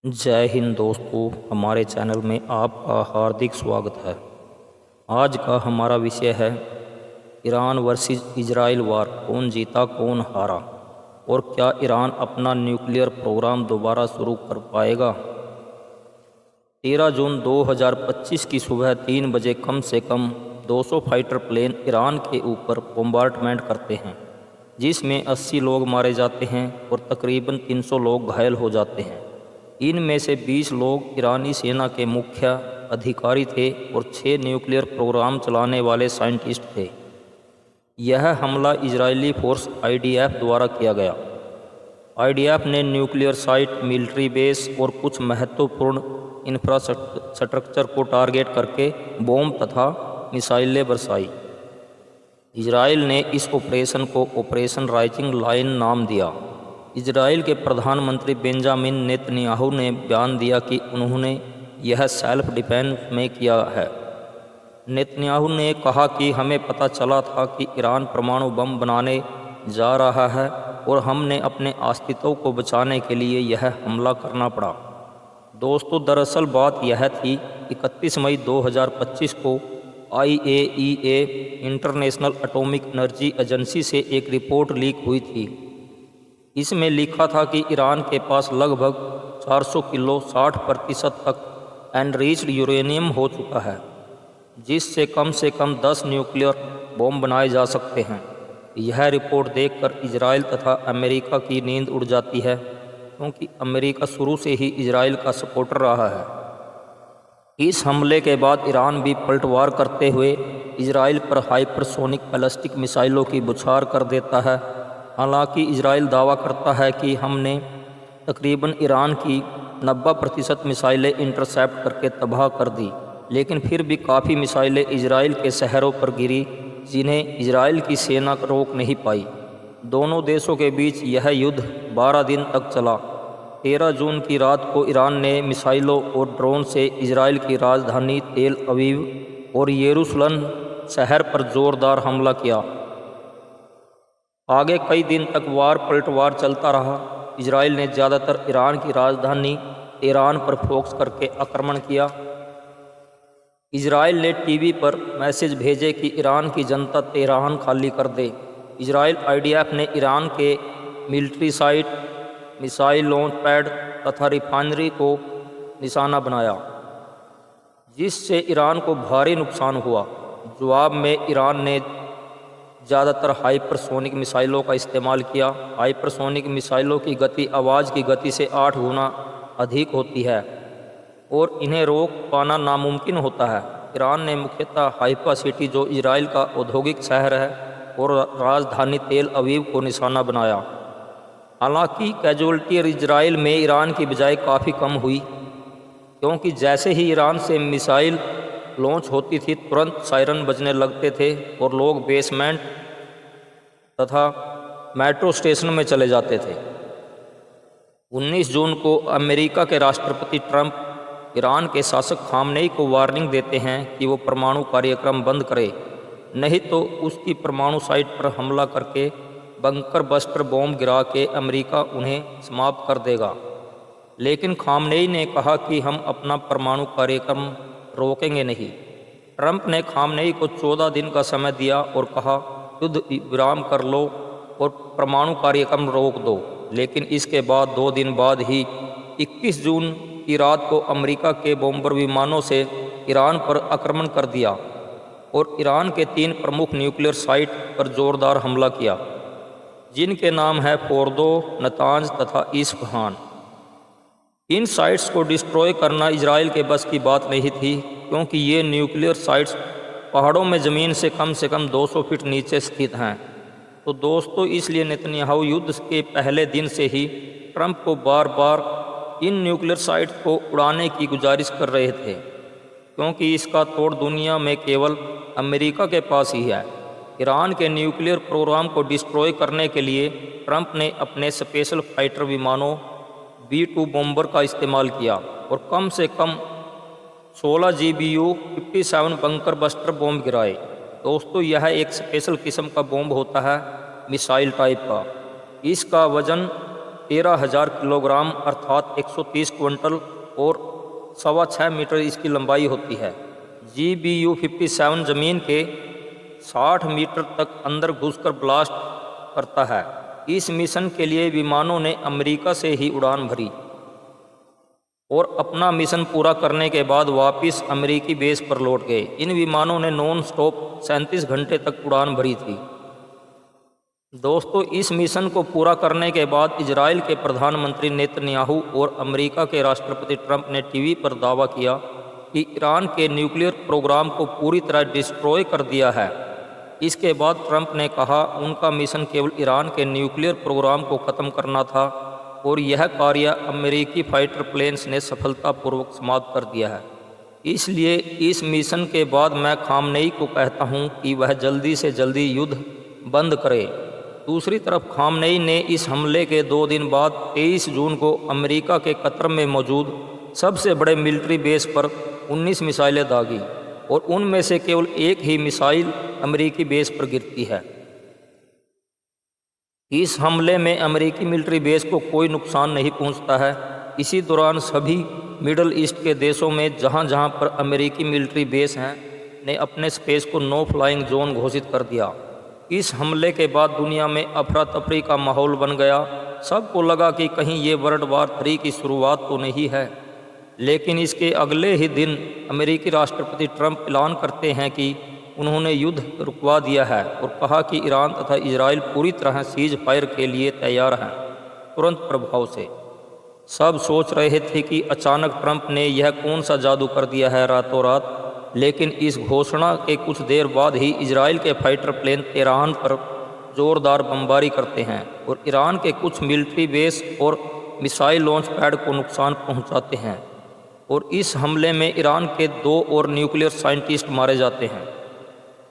जय हिंद दोस्तों, हमारे चैनल में आपका हार्दिक स्वागत है। आज का हमारा विषय है ईरान वर्सेस इजराइल वार, कौन जीता कौन हारा और क्या ईरान अपना न्यूक्लियर प्रोग्राम दोबारा शुरू कर पाएगा। 13 जून 2025 की सुबह 3 बजे कम से कम 200 फाइटर प्लेन ईरान के ऊपर बम्बार्डमेंट करते हैं, जिसमें 80 लोग मारे जाते हैं और तकरीबन 300 लोग घायल हो जाते हैं। इनमें से 20 लोग ईरानी सेना के मुख्य अधिकारी थे और 6 न्यूक्लियर प्रोग्राम चलाने वाले साइंटिस्ट थे। यह हमला इजरायली फोर्स IDF द्वारा किया गया। IDF ने न्यूक्लियर साइट, मिलिट्री बेस और कुछ महत्वपूर्ण इंफ्रास्ट्रक्चर को टारगेट करके बॉम्ब तथा मिसाइलें बरसाई। इजराइल ने इस ऑपरेशन को ऑपरेशन राइजिंग लायन नाम दिया। इजराइल के प्रधानमंत्री बेंजामिन नेतन्याहू ने बयान दिया कि उन्होंने यह सेल्फ डिफेंस में किया है। नेतन्याहू ने कहा कि हमें पता चला था कि ईरान परमाणु बम बनाने जा रहा है और हमने अपने अस्तित्व को बचाने के लिए यह हमला करना पड़ा। दोस्तों, दरअसल बात यह थी, 31 मई 2025 को IAEA international atomic energy agency से एक रिपोर्ट लीक हुई थी। इसमें लिखा था कि ईरान के पास लगभग 400 किलो 60% तक एनरिच्ड यूरेनियम हो चुका है, जिससे कम से कम 10 न्यूक्लियर बम बनाए जा सकते हैं। यह रिपोर्ट देखकर इजराइल तथा अमेरिका की नींद उड़ जाती है, क्योंकि अमेरिका शुरू से ही इजराइल का सपोर्टर रहा है। इस हमले के बाद ईरान भी पलटवार करते हुए इजराइल पर हाइपरसोनिक बैलिस्टिक मिसाइलों की बौछार कर देता है। हालांकि इजराइल दावा करता है कि हमने तकरीबन ईरान की 90% मिसाइलें इंटरसेप्ट करके तबाह कर दी, लेकिन फिर भी काफ़ी मिसाइलें इजराइल के शहरों पर गिरी, जिन्हें इजराइल की सेना रोक नहीं पाई। दोनों देशों के बीच यह युद्ध 12 दिन तक चला। 13 जून की रात को ईरान ने मिसाइलों और ड्रोन से इजराइल की राजधानी तेल अवीव और यरूशलेम शहर पर ज़ोरदार हमला किया। आगे कई दिन तक वार पलटवार चलता रहा। इजराइल ने ज़्यादातर ईरान की राजधानी तेहरान पर फोकस करके आक्रमण किया। इजराइल ने टीवी पर मैसेज भेजे कि ईरान की जनता तेहरान खाली कर दे। इजराइल IDF ने ईरान के military site, missile launch pad तथा रिफाइनरी को निशाना बनाया, जिससे ईरान को भारी नुकसान हुआ। जवाब में ईरान ने ज़्यादातर हाइपरसोनिक मिसाइलों का इस्तेमाल किया। हाइपरसोनिक मिसाइलों की गति आवाज़ की गति से 8 गुना अधिक होती है और इन्हें रोक पाना नामुमकिन होता है। ईरान ने मुख्यतः हाइफा सिटी, जो इजराइल का औद्योगिक शहर है, और राजधानी तेल अवीव को निशाना बनाया। हालांकि कैजुअल्टी इजराइल में ईरान की बजाय काफ़ी कम हुई, क्योंकि जैसे ही ईरान से मिसाइल लॉन्च होती थी तुरंत सायरन बजने लगते थे और लोग बेसमेंट तथा मेट्रो स्टेशन में चले जाते थे। 19 जून को अमेरिका के राष्ट्रपति ट्रंप ईरान के शासक खामनेई को वार्निंग देते हैं कि वो परमाणु कार्यक्रम बंद करे, नहीं तो उसकी परमाणु साइट पर हमला करके बंकर बस्टर बॉम्ब गिरा के अमेरिका उन्हें समाप्त कर देगा। लेकिन खामनेई ने कहा कि हम अपना परमाणु कार्यक्रम रोकेंगे नहीं। ट्रंप ने खामनेई को 14 दिन का समय दिया और कहा, युद्ध विराम कर लो और परमाणु कार्यक्रम रोक दो। लेकिन इसके बाद 2 दिन बाद ही 21 जून की रात को अमेरिका के बॉम्बर विमानों से ईरान पर आक्रमण कर दिया और ईरान के 3 प्रमुख न्यूक्लियर साइट पर ज़ोरदार हमला किया, जिनके नाम है फोर्दो, नतांज तथा इस्फहान। इन साइट्स को डिस्ट्रॉय करना इजराइल के बस की बात नहीं थी, क्योंकि ये न्यूक्लियर साइट्स पहाड़ों में ज़मीन से कम 200 फीट नीचे स्थित हैं। तो दोस्तों, इसलिए नेतन्याहू युद्ध के पहले दिन से ही ट्रंप को बार बार इन न्यूक्लियर साइट्स को उड़ाने की गुजारिश कर रहे थे, क्योंकि इसका तोड़ दुनिया में केवल अमेरिका के पास ही है। ईरान के न्यूक्लियर प्रोग्राम को डिस्ट्रॉय करने के लिए ट्रंप ने अपने स्पेशल फाइटर विमानों B-2 बॉम्बर का इस्तेमाल किया और कम से कम 16 GBU 57 बंकर बस्टर बॉम्ब गिराए। दोस्तों, यह एक स्पेशल किस्म का बॉम्ब होता है, मिसाइल टाइप का। इसका वज़न 13,000 किलोग्राम अर्थात 130 क्विंटल और 6.25 मीटर इसकी लंबाई होती है। GBU-57 ज़मीन के 60 मीटर तक अंदर घुसकर ब्लास्ट करता है। इस मिशन के लिए विमानों ने अमेरिका से ही उड़ान भरी और अपना मिशन पूरा करने के बाद वापस अमेरिकी बेस पर लौट गए। इन विमानों ने नॉन स्टॉप 37 घंटे तक उड़ान भरी थी। दोस्तों, इस मिशन को पूरा करने के बाद इजराइल के प्रधानमंत्री नेतन्याहू और अमेरिका के राष्ट्रपति ट्रंप ने टीवी पर दावा किया कि ईरान के न्यूक्लियर प्रोग्राम को पूरी तरह डिस्ट्रॉय कर दिया है। इसके बाद ट्रंप ने कहा उनका मिशन केवल ईरान के न्यूक्लियर प्रोग्राम को ख़त्म करना था और यह कार्य अमेरिकी फाइटर प्लेन्स ने सफलतापूर्वक समाप्त कर दिया है। इसलिए इस मिशन के बाद मैं खामनेई को कहता हूं कि वह जल्दी से जल्दी युद्ध बंद करे। दूसरी तरफ खामनेई ने इस हमले के 2 दिन बाद 23 जून को अमेरिका के कतर में मौजूद सबसे बड़े मिलिट्री बेस पर 19 मिसाइलें दागी और उनमें से केवल एक ही मिसाइल अमेरिकी बेस पर गिरती है। इस हमले में अमेरिकी मिलिट्री बेस को कोई नुकसान नहीं पहुंचता है। इसी दौरान सभी मिडल ईस्ट के देशों में जहां जहां पर अमेरिकी मिलिट्री बेस हैं ने अपने स्पेस को नो फ्लाइंग जोन घोषित कर दिया। इस हमले के बाद दुनिया में अफरा तफरी का माहौल बन गया। सबको लगा कि कहीं ये वर्ल्ड वार 3 की शुरुआत तो नहीं है। लेकिन इसके अगले ही दिन अमेरिकी राष्ट्रपति ट्रंप ऐलान करते हैं कि उन्होंने युद्ध रुकवा दिया है और कहा कि ईरान तथा इजराइल पूरी तरह सीज फायर के लिए तैयार हैं तुरंत प्रभाव से। सब सोच रहे थे कि अचानक ट्रंप ने यह कौन सा जादू कर दिया है रातों रात, लेकिन इस घोषणा के कुछ देर बाद ही इजराइल के फाइटर प्लेन तेहरान पर जोरदार बमबारी करते हैं और ईरान के कुछ मिलिट्री बेस और मिसाइल लॉन्च पैड को नुकसान पहुंचाते हैं और इस हमले में ईरान के 2 और न्यूक्लियर साइंटिस्ट मारे जाते हैं।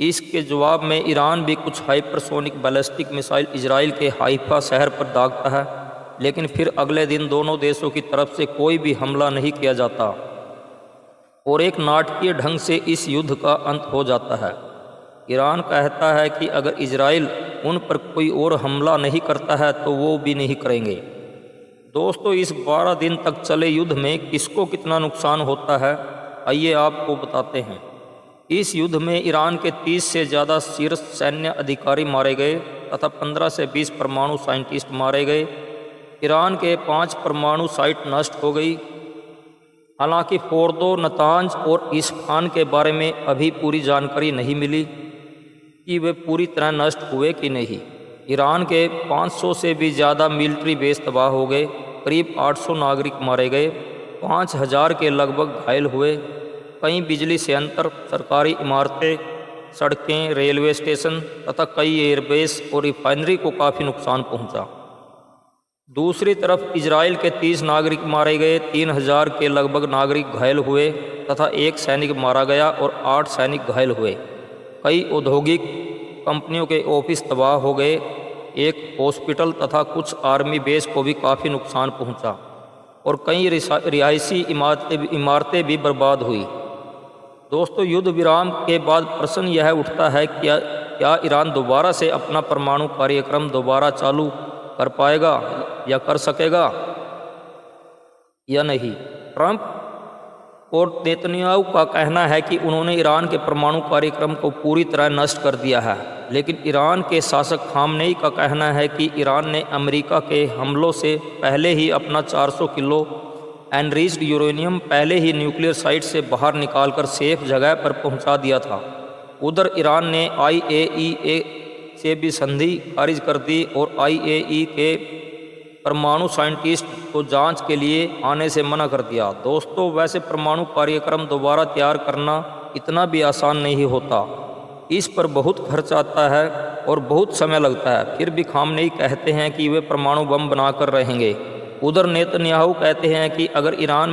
इसके जवाब में ईरान भी कुछ हाइपरसोनिक बैलिस्टिक मिसाइल इजराइल के हाइफा शहर पर दागता है, लेकिन फिर अगले दिन दोनों देशों की तरफ से कोई भी हमला नहीं किया जाता और एक नाटकीय ढंग से इस युद्ध का अंत हो जाता है। ईरान कहता है कि अगर इजराइल उन पर कोई और हमला नहीं करता है तो वो भी नहीं करेंगे। दोस्तों, इस 12 दिन तक चले युद्ध में किसको कितना नुकसान होता है, आइए आपको बताते हैं। इस युद्ध में ईरान के 30 से ज़्यादा शीर्ष सैन्य अधिकारी मारे गए तथा 15 से 20 परमाणु साइंटिस्ट मारे गए। ईरान के 5 परमाणु साइट नष्ट हो गई। हालांकि फोर्दो, नतांज और इस्फहान के बारे में अभी पूरी जानकारी नहीं मिली कि वे पूरी तरह नष्ट हुए कि नहीं। ईरान के 500 से भी ज़्यादा मिलिट्री बेस तबाह हो गए, करीब 800 नागरिक मारे गए, 5000 के लगभग घायल हुए। कई बिजली संयंत्र, सरकारी इमारतें, सड़कें, रेलवे स्टेशन तथा कई एयरबेस और रिफाइनरी को काफ़ी नुकसान पहुंचा। दूसरी तरफ इजराइल के 30 नागरिक मारे गए, 3000 के लगभग नागरिक घायल हुए तथा 1 सैनिक मारा गया और 8 सैनिक घायल हुए। कई औद्योगिक कंपनियों के ऑफिस तबाह हो गए, एक हॉस्पिटल तथा कुछ आर्मी बेस को भी काफ़ी नुकसान पहुंचा और कई रिहायशी इमारतें भी बर्बाद हुई। दोस्तों, युद्ध विराम के बाद प्रश्न यह उठता है कि क्या ईरान दोबारा से अपना परमाणु कार्यक्रम दोबारा चालू कर पाएगा या कर सकेगा या नहीं। ट्रंप और नेतन्याहू का कहना है कि उन्होंने ईरान के परमाणु कार्यक्रम को पूरी तरह नष्ट कर दिया है, लेकिन ईरान के शासक खामनेई का कहना है कि ईरान ने अमेरिका के हमलों से पहले ही अपना 400 किलो एनरिच्ड यूरेनियम पहले ही न्यूक्लियर साइट से बाहर निकालकर सेफ जगह पर पहुंचा दिया था। उधर ईरान ने IAEA से भी संधि खारिज कर दी और IAEA के परमाणु साइंटिस्ट को जांच के लिए आने से मना कर दिया। दोस्तों, वैसे परमाणु कार्यक्रम दोबारा तैयार करना इतना भी आसान नहीं होता। इस पर बहुत खर्च आता है और बहुत समय लगता है। फिर भी खामनेई कहते हैं कि वे परमाणु बम बनाकर रहेंगे। उधर नेतन्याहू कहते हैं कि अगर ईरान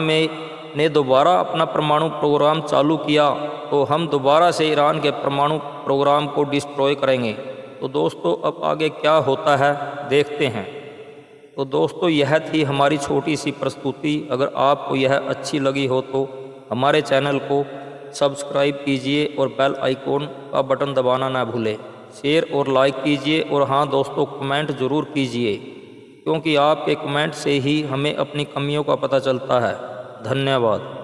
ने दोबारा अपना परमाणु प्रोग्राम चालू किया तो हम दोबारा से ईरान के परमाणु प्रोग्राम को डिस्ट्रॉय करेंगे। तो दोस्तों, अब आगे क्या होता है देखते हैं। तो दोस्तों, यह थी हमारी छोटी सी प्रस्तुति। अगर आपको यह अच्छी लगी हो तो हमारे चैनल को सब्सक्राइब कीजिए और बेल आइकॉन का बटन दबाना ना भूलें। शेयर और लाइक कीजिए और हाँ दोस्तों, कमेंट ज़रूर कीजिए। क्योंकि आपके कमेंट से ही हमें अपनी कमियों का पता चलता है। धन्यवाद।